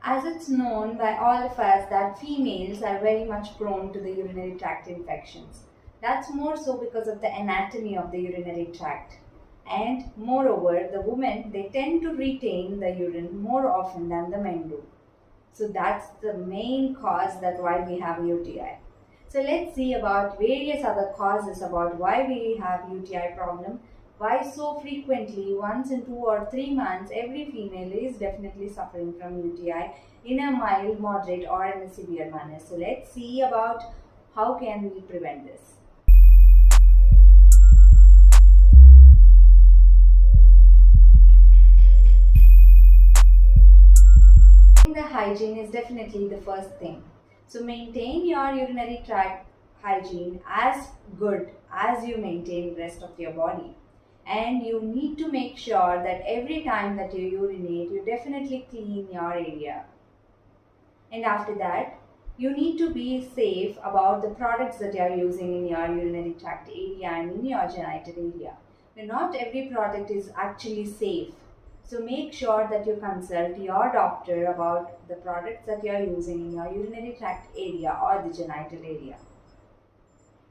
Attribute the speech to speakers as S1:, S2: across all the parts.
S1: As it's known by all of us that females are very much prone to the urinary tract infections. That's more so because of the anatomy of the urinary tract. And moreover, the women they tend to retain the urine more often than the men do. So that's the main cause that why we have UTI. So let's see about various other causes about why we have UTI problem. Why so frequently, once in 2 or 3 months, every female is definitely suffering from UTI in a mild, moderate or in a severe manner. So let's see about how can we prevent this. The hygiene is definitely the first thing. So maintain your urinary tract hygiene as good as you maintain the rest of your body. And you need to make sure that every time that you urinate, you definitely clean your area. And after that, you need to be safe about the products that you are using in your urinary tract area and in your genital area. But not every product is actually safe. So make sure that you consult your doctor about the products that you are using in your urinary tract area or the genital area.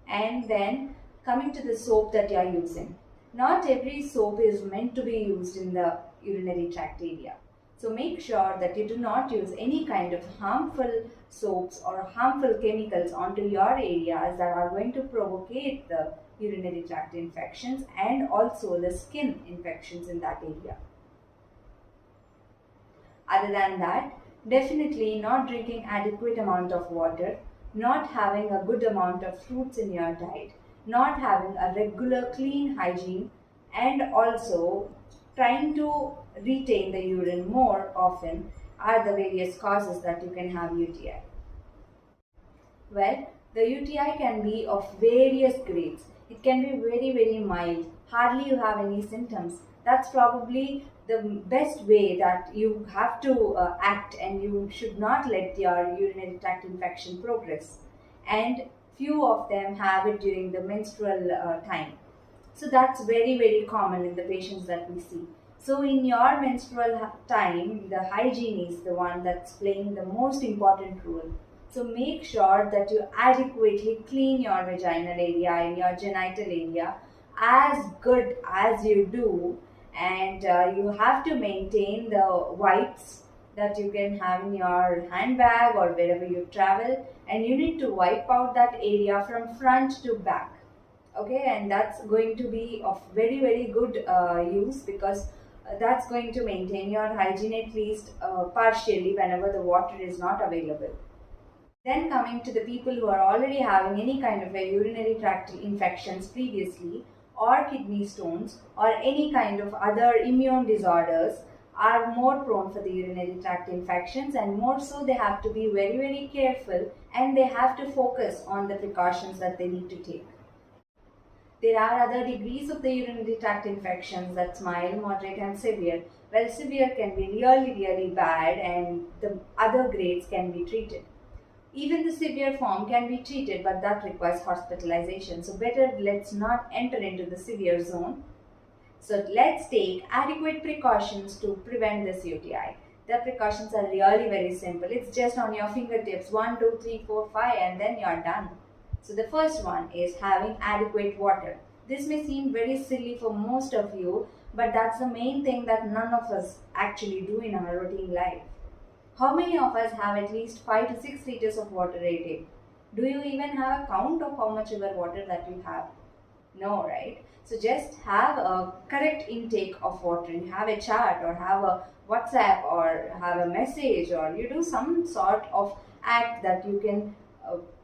S1: And then coming to the soap that you are using. Not every soap is meant to be used in the urinary tract area. So make sure that you do not use any kind of harmful soaps or harmful chemicals onto your areas that are going to provocate the urinary tract infections and also the skin infections in that area. Other than that, definitely not drinking adequate amount of water, not having a good amount of fruits in your diet, not having a regular clean hygiene, and also trying to retain the urine more often are the various causes that you can have UTI. Well, the UTI can be of various grades. It can be very mild, hardly you have any symptoms. That's probably the best way that you have to act, and you should not let your urinary tract infection progress. And few of them have it during the menstrual time. So that's very common in the patients that we see. So in your menstrual time, the hygiene is the one that's playing the most important role. So make sure that you adequately clean your vaginal area and your genital area as good as you do, and you have to maintain the wipes that you can have in your handbag or wherever you travel, and you need to wipe out that area from front to back. Okay, and that's going to be of very good use, because that's going to maintain your hygiene at least partially whenever the water is not available. Then coming to the people who are already having any kind of a urinary tract infections previously, or kidney stones, or any kind of other immune disorders, are more prone for the urinary tract infections, and more so they have to be very careful, and they have to focus on the precautions that they need to take. There are other degrees of the urinary tract infections, that's mild, moderate and severe. Well, severe can be really bad, and the other grades can be treated. Even the severe form can be treated, but that requires hospitalization. So better let's not enter into the severe zone. So let's take adequate precautions to prevent this UTI. The precautions are really very simple. It's just on your fingertips, 1, 2, 3, 4, 5, and then you're done. So the first one is having adequate water. This may seem very silly for most of you, but that's the main thing that none of us actually do in our routine life. How many of us have at least 5 to 6 liters of water a day? Do you even have a count of how much ever water that you have? No, right? So just have a correct intake of water. You have a chart, or have a WhatsApp, or have a message, or you do some sort of act that you can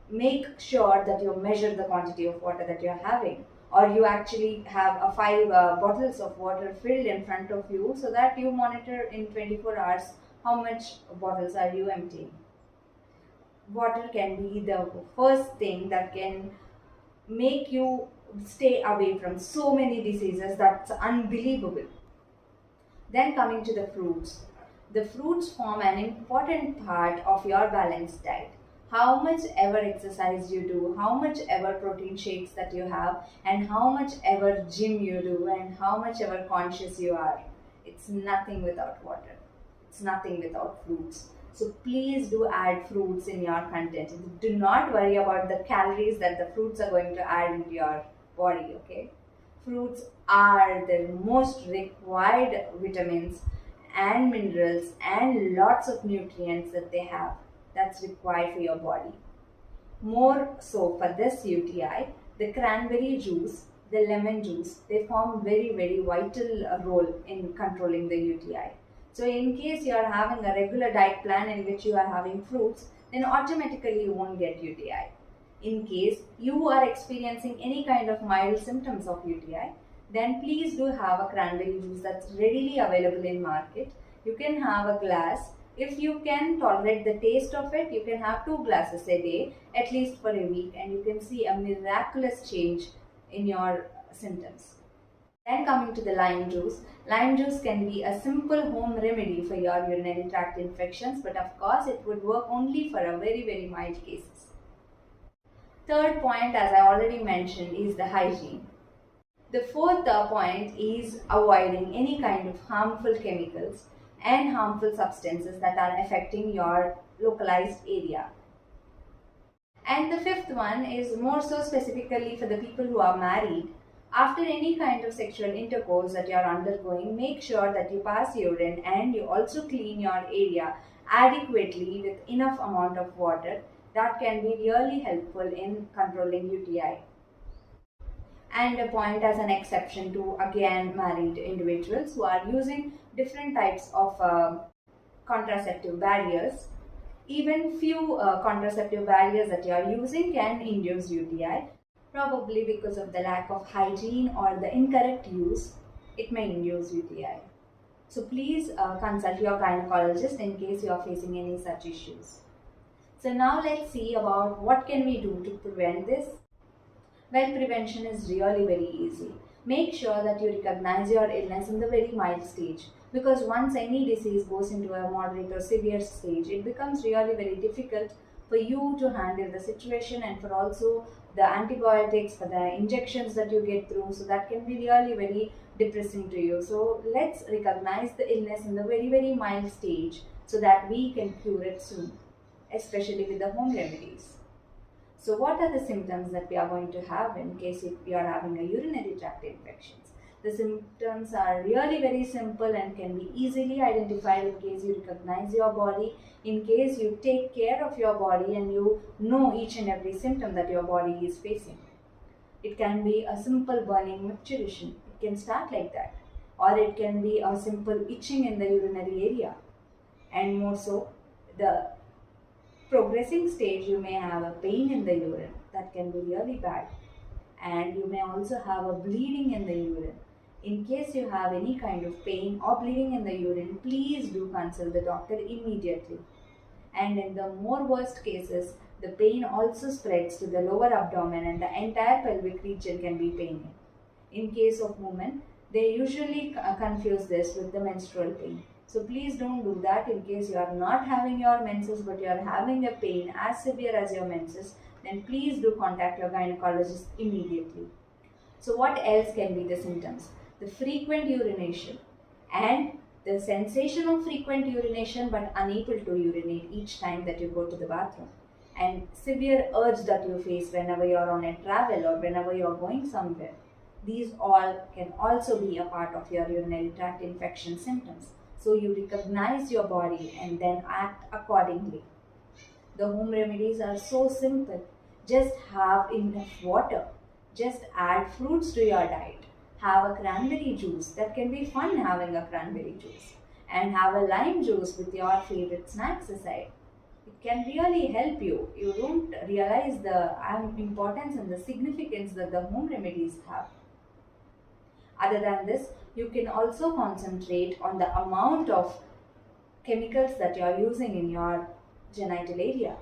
S1: make sure that you measure the quantity of water that you are having. Or you actually have a 5 bottles of water filled in front of you, so that you monitor in 24 hours how much bottles are you emptying. Water can be the first thing that can make you stay away from so many diseases. That's unbelievable. Then coming to the fruits. The fruits form an important part of your balanced diet. How much ever exercise you do, how much ever protein shakes that you have, and how much ever gym you do, and how much ever conscious you are, it's nothing without water. It's nothing without fruits. So please do add fruits in your content. Do not worry about the calories that the fruits are going to add into your body, okay? Fruits are the most required vitamins and minerals and lots of nutrients that they have that's required for your body. More so for this UTI, the cranberry juice, the lemon juice, they form very vital role in controlling the UTI. So in case you are having a regular diet plan in which you are having fruits, then automatically you won't get UTI. In case you are experiencing any kind of mild symptoms of UTI, then please do have a cranberry juice that's readily available in market. You can have a glass. If you can tolerate the taste of it, you can have 2 glasses a day, at least for a week, and you can see a miraculous change in your symptoms. Then coming to the lime juice can be a simple home remedy for your urinary tract infections, but of course it would work only for a very mild cases. Third point, as I already mentioned, is the hygiene. The fourth point is avoiding any kind of harmful chemicals and harmful substances that are affecting your localized area. And the fifth one is more so specifically for the people who are married. After any kind of sexual intercourse that you are undergoing, make sure that you pass urine and you also clean your area adequately with enough amount of water. That can be really helpful in controlling UTI. And a point as an exception to again married individuals who are using different types of contraceptive barriers. Even few contraceptive barriers that you are using can induce UTI. Probably because of the lack of hygiene or the incorrect use, it may induce UTI. So please consult your gynecologist in case you are facing any such issues. So now let's see about what can we do to prevent this. Well, prevention is really very easy. Make sure that you recognize your illness in the very mild stage, because once any disease goes into a moderate or severe stage, it becomes really very difficult for you to handle the situation and for also the antibiotics, for the injections that you get through. So that can be really very depressing to you. So let's recognize the illness in the very mild stage so that we can cure it soon, especially with the home remedies. So what are the symptoms that we are going to have in case if you are having a urinary tract infections? The symptoms are really very simple and can be easily identified in case you recognize your body, in case you take care of your body and you know each and every symptom that your body is facing. It can be a simple burning micturition. It can start like that. Or it can be a simple itching in the urinary area. And more so, the progressing stage, you may have a pain in the urine that can be really bad, and you may also have a bleeding in the urine. In case you have any kind of pain or bleeding in the urine, please do consult the doctor immediately. And in the more worst cases, the pain also spreads to the lower abdomen and the entire pelvic region can be paining. In case of women, they usually confuse this with the menstrual pain. So please don't do that. In case you are not having your menses but you are having a pain as severe as your menses, then please do contact your gynecologist immediately. So what else can be the symptoms? The frequent urination and the sensation of frequent urination but unable to urinate each time that you go to the bathroom, and severe urge that you face whenever you are on a travel or whenever you are going somewhere. These all can also be a part of your urinary tract infection symptoms. So you recognize your body and then act accordingly. The home remedies are so simple. Just have enough water. Just add fruits to your diet. Have a cranberry juice. That can be fun having a cranberry juice. And have a lime juice with your favorite snacks aside. It can really help you. You don't realize the importance and the significance that the home remedies have. Other than this, you can also concentrate on the amount of chemicals that you are using in your genital area,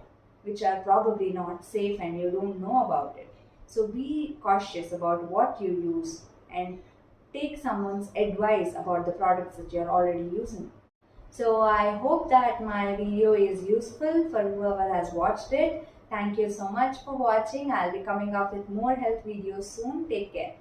S1: which are probably not safe and you don't know about it. So be cautious about what you use and take someone's advice about the products that you are already using. So I hope that my video is useful for whoever has watched it. Thank you so much for watching. I'll be coming up with more health videos soon. Take care.